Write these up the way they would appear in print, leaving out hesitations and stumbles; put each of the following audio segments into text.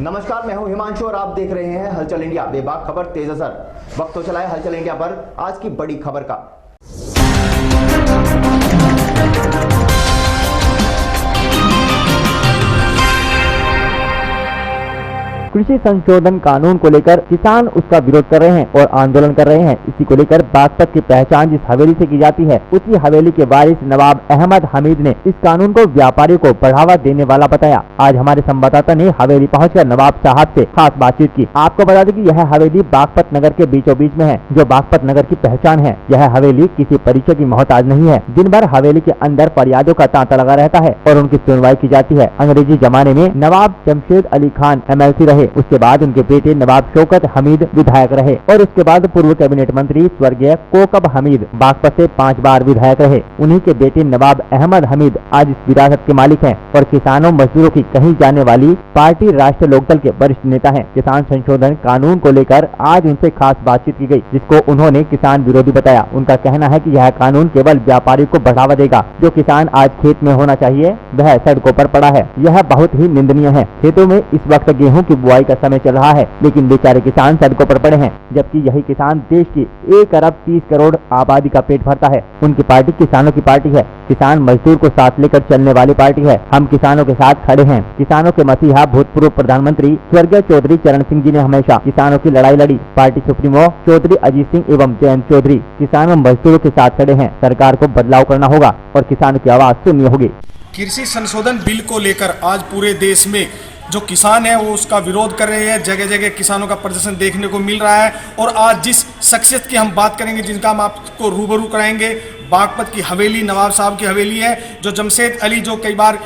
नमस्कार, मैं हूं हिमांशु और आप देख रहे हैं हलचल इंडिया। बेबाक खबर तेज असर। वक्त तो चला है हलचल इंडिया पर आज की बड़ी खबर का। कृषि संशोधन कानून को लेकर किसान उसका विरोध कर रहे हैं और आंदोलन कर रहे हैं। इसी को लेकर बागपत की पहचान जिस हवेली से की जाती है, उसी हवेली के वारिस नवाब अहमद हमीद ने इस कानून को व्यापारियों को बढ़ावा देने वाला बताया। आज हमारे संवाददाता ने हवेली पहुंचकर नवाब साहब से खास बातचीत की। आपको बता दें कि यह हवेली बागपत नगर के बीचों बीच में है, जो बागपत नगर की पहचान है। यह हवेली किसी परिचय की मोहताज नहीं है। दिन भर हवेली के अंदर फरियादों का तांता लगा रहता है और उनकी सुनवाई की जाती है। अंग्रेजी जमाने में नवाब जमशेद अली खान MLC रहे, उसके बाद उनके बेटे नवाब शौकत हमीद विधायक रहे और उसके बाद पूर्व कैबिनेट मंत्री स्वर्गीय कोकब हमीद बागपत से 5 बार विधायक रहे। उन्हीं के बेटे नवाब अहमद हमीद आज इस विरासत के मालिक हैं और किसानों मजदूरों की कही जाने वाली पार्टी राष्ट्रीय लोकदल के वरिष्ठ नेता हैं। किसान संशोधन कानून को लेकर आज उनसे खास बातचीत की गई, जिसको उन्होंने किसान विरोधी बताया। उनका कहना है कि यह कानून केवल व्यापारियों को बढ़ावा देगा। जो किसान आज खेत में होना चाहिए वह सड़कों पर पड़ा है। यह बहुत ही निंदनीय है। खेतों में इस वक्त गेहूं की बुआई का समय चल रहा है, लेकिन बेचारे किसान सड़कों पर पड़े हैं, जबकि यही किसान देश की 1 अरब 30 करोड़ आबादी का पेट भरता है। उनकी पार्टी किसानों की पार्टी है। किसान मजदूर को साथ लेकर चलने वाली पार्टी है। हम किसानों के साथ खड़े हैं। किसानों के मसीहा भूतपूर्व प्रधानमंत्री स्वर्गीय चौधरी चरण सिंह जी ने हमेशा किसानों की लड़ाई लड़ी। पार्टी सुप्रीमो चौधरी अजीत सिंह एवं जयंत चौधरी किसानों मजदूरों के साथ खड़े हैं। सरकार को बदलाव करना होगा और किसानों की आवाज सुननी होगी। कृषि संशोधन बिल को लेकर आज पूरे देश में जो किसान है वो उसका विरोध कर रहे हैं। जगह जगह किसानों का प्रदर्शन देखने को मिल रहा है। और आज जिस शख्सियत की हम बात करेंगे, जिनका हम आपको रूबरू कराएंगे, बागपत की हवेली नवाब साहब की हवेली है, जो जमशेद अली जो कई बार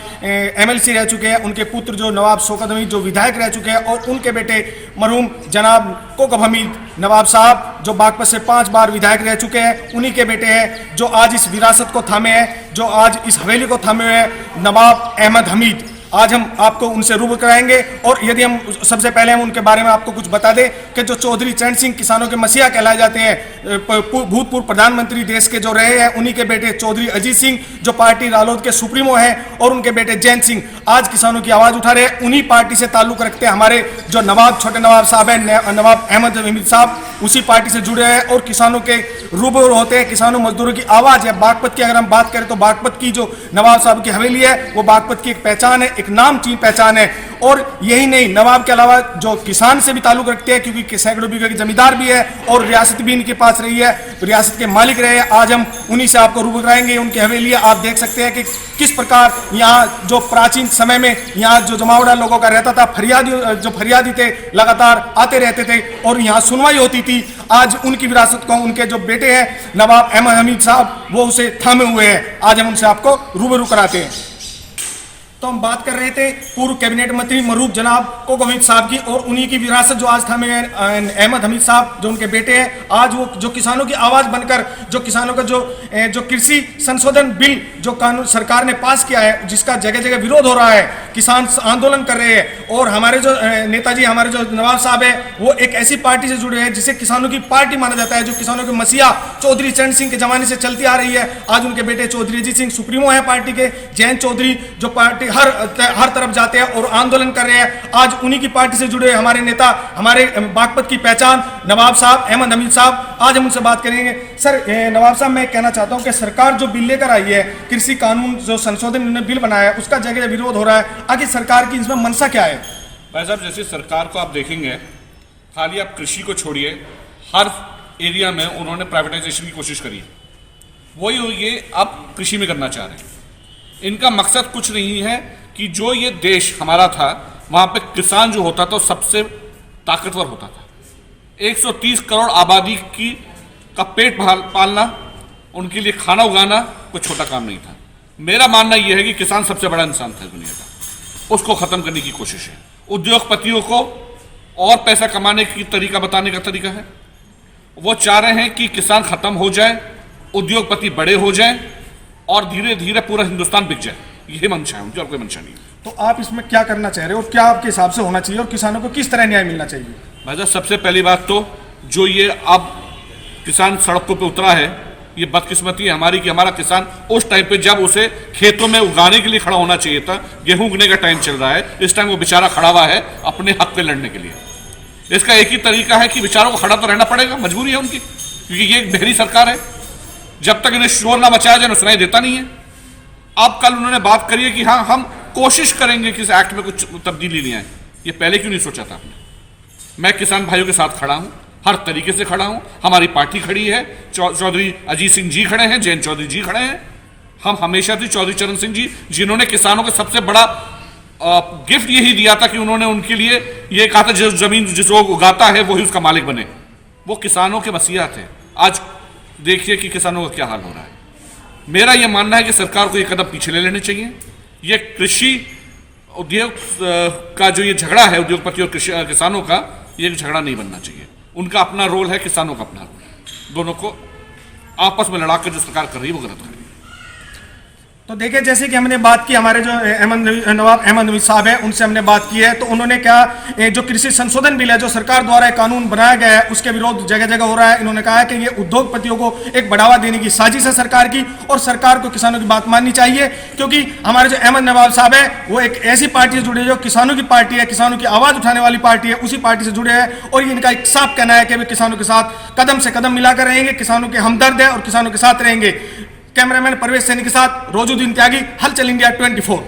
MLC रह चुके हैं, उनके पुत्र जो नवाब शौकत हमीद जो विधायक रह चुके हैं, और उनके बेटे मरहूम जनाब कोकब हमीद नवाब साहब जो बागपत से 5 बार विधायक रह चुके हैं, उन्हीं के बेटे हैं जो आज इस विरासत को थामे हैं, जो आज इस हवेली को थामे हुए हैं, नवाब अहमद हमीद। आज हम आपको उनसे रूबरू कराएंगे। और यदि हम सबसे पहले हम उनके बारे में आपको कुछ बता दें कि जो चौधरी चरण सिंह किसानों के मसीहा कहलाए जाते हैं, भूतपूर्व प्रधानमंत्री देश के जो रहे हैं, उन्हीं के बेटे चौधरी अजीत सिंह जो पार्टी रालोद के सुप्रीमो हैं, और उनके बेटे जयंत सिंह आज किसानों की आवाज उठा रहे हैं। उन्हीं पार्टी से ताल्लुक रखते हैं हमारे जो नवाब छोटे नवाब साहब हैं, नवाब अहमद हमीद साहब, उसी पार्टी से जुड़े हैं और किसानों के रूबरू होते हैं। किसानों मजदूरों की आवाज है। बागपत की अगर हम बात करें तो बागपत की जो नवाब साहब की हवेली है वो बागपत की एक पहचान है, एक नामचीन पहचान है। और यही नहीं, नवाब के अलावा जो किसान से भी ताल्लुक रखते हैं, क्योंकि सैकड़ों बीघे की जमींदार भी है और रियासत भी इनके पास रही है, रियासत के मालिक रहे हैं। आज हम उन्हीं से आपको रूबरू कराएंगे। उनकी हवेली आप देख सकते हैं कि किस प्रकार यहाँ जो प्राचीन समय में यहाँ जो जमावड़ा लोगों का रहता था, फरियादी थे, लगातार आते रहते थे और यहाँ सुनवाई होती थी। आज उनकी विरासत को उनके जो बेटे हैं नवाब अहमद हमीद साहब, वो उसे थामे हुए हैं। आज हम उनसे आपको रूबरू कराते हैं। तो हम बात कर रहे थे पूर्व कैबिनेट मंत्री मरहूम जनाब कोकब हमीद साहब की, और उन्हीं की विरासत जो आज थामे अहमद हमीद साहब जो उनके बेटे हैं। आज वो जो किसानों की आवाज बनकर जो किसानों का जो कृषि संशोधन बिल जो कानून सरकार ने पास किया है, जिसका जगह जगह विरोध हो रहा है, किसान आंदोलन कर रहे हैं। और हमारे जो नेताजी, हमारे जो नवाब साहब है, वो एक ऐसी पार्टी से जुड़े हैं जिसे किसानों की पार्टी माना जाता है, जो किसानों के मसीहा चौधरी चरण सिंह के जमाने से चलती आ रही है। आज उनके बेटे चौधरी अजीत सिंह सुप्रीमो है पार्टी के, जयंत चौधरी जो पार्टी हर तरफ जाते हैं और आंदोलन कर रहे हैं। आज उन्हीं की पार्टी से जुड़े हमारे नेता, हमारे बागपत की पहचान नवाब साहब अहमद हमीद साहब, आज हम उनसे बात करेंगे। सर नवाब साहब, मैं कहना चाहता हूं कि सरकार जो बिल लेकर आई है, कृषि कानून जो संशोधन बिल बनाया है, उसका जगह विरोध हो रहा है। आखिर सरकार की इसमें मंशा क्या है? भाई साहब, जैसे सरकार को आप देखेंगे, खाली आप कृषि को छोड़िए, हर एरिया में उन्होंने प्राइवेटाइजेशन की कोशिश करी है। वही ये अब कृषि में करना चाह रहे हैं। इनका मकसद कुछ नहीं है कि जो ये देश हमारा था, वहाँ पे किसान जो होता था सबसे ताकतवर होता था। 130 करोड़ आबादी का पेट पालना, उनके लिए खाना उगाना कोई छोटा काम नहीं था। मेरा मानना यह है कि किसान सबसे बड़ा इंसान था दुनिया का, उसको ख़त्म करने की कोशिश है। उद्योगपतियों को और पैसा कमाने की तरीका बताने का तरीका है। वो चाह रहे हैं कि किसान ख़त्म हो जाए, उद्योगपति बड़े हो जाएं और धीरे धीरे पूरा हिंदुस्तान बिक जाए। यही मंशा है उनकी, और कोई मंशा नहीं है। तो आप इसमें क्या करना चाह रहे हो और क्या आपके हिसाब से होना चाहिए और किसानों को किस तरह न्याय मिलना चाहिए? भाई साहब, सबसे पहली बात तो जो ये अब किसान सड़कों पे उतरा है, ये बदकिस्मती है हमारी कि हमारा किसान उस टाइम पे जब उसे खेतों में उगाने के लिए खड़ा होना चाहिए था, गेहूं उगने का टाइम चल रहा है, इस टाइम वो बेचारा खड़ा हुआ है अपने हक पे लड़ने के लिए। इसका एक ही तरीका है कि बेचारों को खड़ा तो रहना पड़ेगा, मजबूरी है उनकी, क्योंकि ये एक बहरी सरकार है। जब तक इन्हें शोर ना मचाया जाए सुनाई देता नहीं है। अब कल उन्होंने बात करी है कि हाँ हम कोशिश करेंगे कि इस एक्ट में कुछ तब्दीली नहीं आए। ये पहले क्यों नहीं सोचा था आपने? मैं किसान भाइयों के साथ खड़ा हूं, हर तरीके से खड़ा हूं, हमारी पार्टी खड़ी है, चौधरी अजीत सिंह जी खड़े हैं, जयंत चौधरी जी खड़े हैं। हम हमेशा थी चौधरी चरण सिंह जी, जिन्होंने किसानों को सबसे बड़ा गिफ्ट यही दिया था कि उन्होंने उनके लिए ये कहा था जिस जमीन जिस लोग उगाता है वही उसका मालिक बने। वो किसानों के मसीहा थे। आज देखिए कि किसानों का क्या हाल हो रहा है। मेरा यह मानना है कि सरकार को ये कदम पीछे ले लेने चाहिए। ये कृषि उद्योग का जो ये झगड़ा है उद्योगपति और किसानों का, ये झगड़ा नहीं बनना चाहिए। उनका अपना रोल है, किसानों का अपना रोल है। दोनों को आपस में लड़ाकर जो सरकार कर रही है वो गलत कर रही है। तो देखिए, जैसे कि हमने बात की, हमारे जो नवाब अहमद नबी साहब है उनसे हमने बात की है, तो उन्होंने क्या जो कृषि संशोधन बिल है जो सरकार द्वारा कानून बनाया गया है उसके विरोध जगह जगह हो रहा है। इन्होंने कहा है कि ये उद्योगपतियों को एक बढ़ावा देने की साजिश है सरकार की, और सरकार को किसानों की बात माननी चाहिए, क्योंकि हमारे जो अहमद नवाब साहब है वो एक ऐसी पार्टी से जुड़े जो किसानों की पार्टी है, किसानों की आवाज उठाने वाली पार्टी है, उसी पार्टी से जुड़े हैं। और इनका एक साफ कहना है कि वे किसानों के साथ कदम से कदम मिलाकर रहेंगे, किसानों के हमदर्द है और किसानों के साथ रहेंगे। कैमरामैन परवेश सैनी के साथ रोजुद्दीन त्यागी, हलचल इंडिया 24।